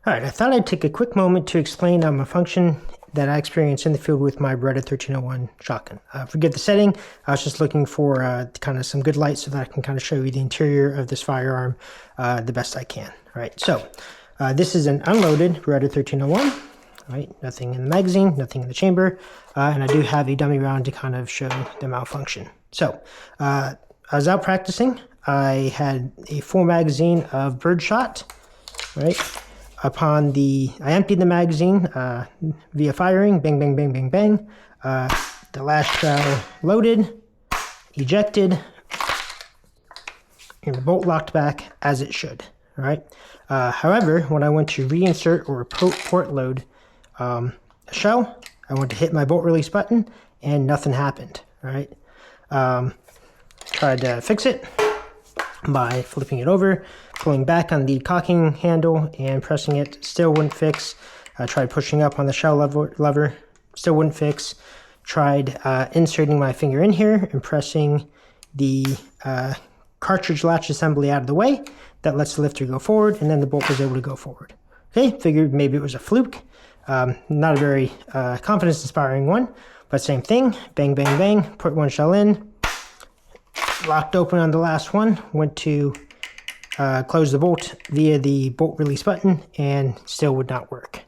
All right, I thought I'd take a quick moment to explain a function that I experienced in the field with my Beretta 1301 shotgun. Forget the setting, I was just looking for kind of some good light so that I can kind of show you the interior of this firearm the best I can. All right, so this is an unloaded Beretta 1301. All right, nothing in the magazine, nothing in the chamber, and I do have a dummy round to kind of show the malfunction. So I was out practicing. I had a full magazine of birdshot, right? I emptied the magazine via firing, bang, bang, bang, bang, bang. The last shell loaded, ejected, and the bolt locked back as it should, all right? However, when I went to reinsert or port load a shell, I went to hit my bolt release button and nothing happened, all right? Tried to fix it by flipping it over, pulling back on the cocking handle and pressing it, still wouldn't fix. Tried pushing up on the shell lever, still wouldn't fix. Tried inserting my finger in here and pressing the cartridge latch assembly out of the way. That lets the lifter go forward, and then the bolt was able to go forward. Okay, figured maybe it was a fluke. Not a very confidence-inspiring one, but same thing. Bang, bang, bang, put one shell in, locked open on the last one, went to close the bolt via the bolt release button, and still would not work.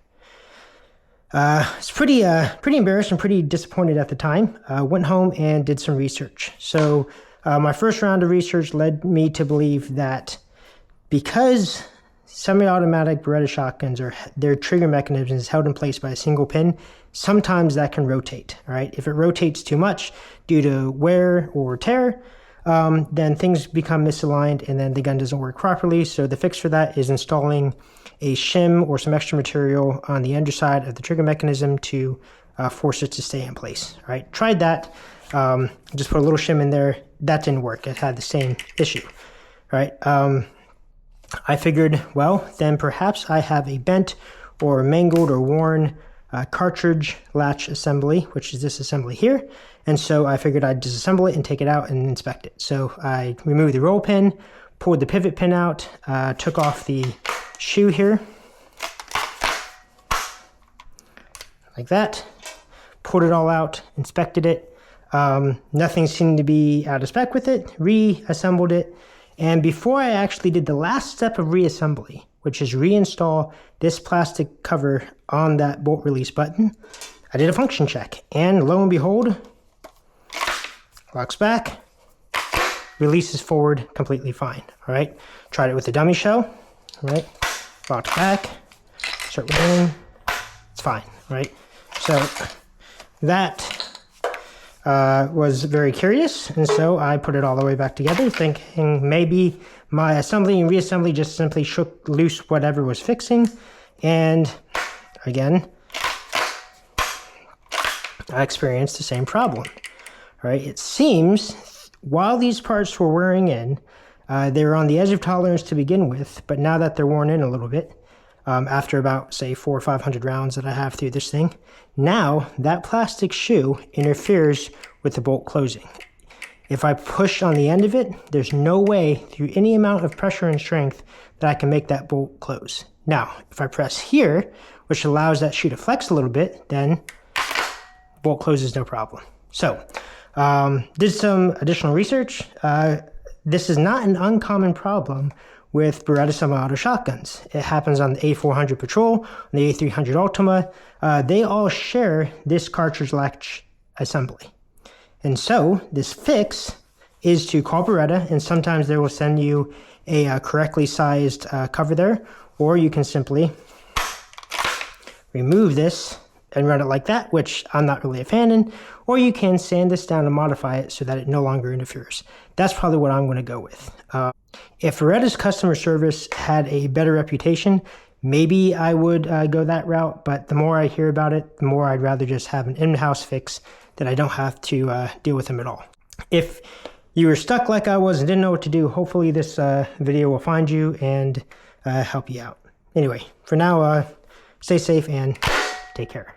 It's pretty embarrassed and pretty disappointed at the time. Went home and did some research. So my first round of research led me to believe that because semi-automatic Beretta shotguns their trigger mechanism is held in place by a single pin, sometimes that can rotate. All right, if it rotates too much due to wear or tear, then things become misaligned and then the gun doesn't work properly. So the fix for that is installing a shim or some extra material on the underside of the trigger mechanism to force it to stay in place. All right, tried that. Just put a little shim in there. That didn't work. It had the same issue. All right. I figured, well, then perhaps I have a bent or mangled or worn cartridge latch assembly, which is this assembly here. And so I figured I'd disassemble it and take it out and inspect it. So I removed the roll pin, pulled the pivot pin out, took off the shoe here, like that, pulled it all out, inspected it. Nothing seemed to be out of spec with it, reassembled it. And before I actually did the last step of reassembly, which is reinstall this plastic cover on that bolt release button, I did a function check, and lo and behold, locks back, releases forward completely fine. All right, tried it with the dummy shell, all right, locked back, start rolling, it's fine, right? So that was very curious, and so I put it all the way back together, thinking maybe my assembly and reassembly just simply shook loose whatever was fixing, and again, I experienced the same problem. All right, it seems while these parts were wearing in, they were on the edge of tolerance to begin with, but now that they're worn in a little bit, after about, say, 400 or 500 rounds that I have through this thing, now that plastic shoe interferes with the bolt closing. If I push on the end of it, there's no way through any amount of pressure and strength that I can make that bolt close. Now, if I press here, which allows that shoe to flex a little bit, then bolt closes no problem. So, did some additional research. This is not an uncommon problem with Beretta semi-auto shotguns. It happens on the A400 Patrol, on the A300 Ultima. They all share this cartridge latch assembly. And so this fix is to call Beretta, and sometimes they will send you a correctly sized cover there, or you can simply remove this and run it like that, which I'm not really a fan in, or you can sand this down and modify it so that it no longer interferes. That's probably what I'm going to go with. If Beretta's customer service had a better reputation, maybe I would go that route, but the more I hear about it, the more I'd rather just have an in-house fix that I don't have to deal with them at all. If you were stuck like I was and didn't know what to do, hopefully this video will find you and help you out. Anyway, for now, stay safe and take care.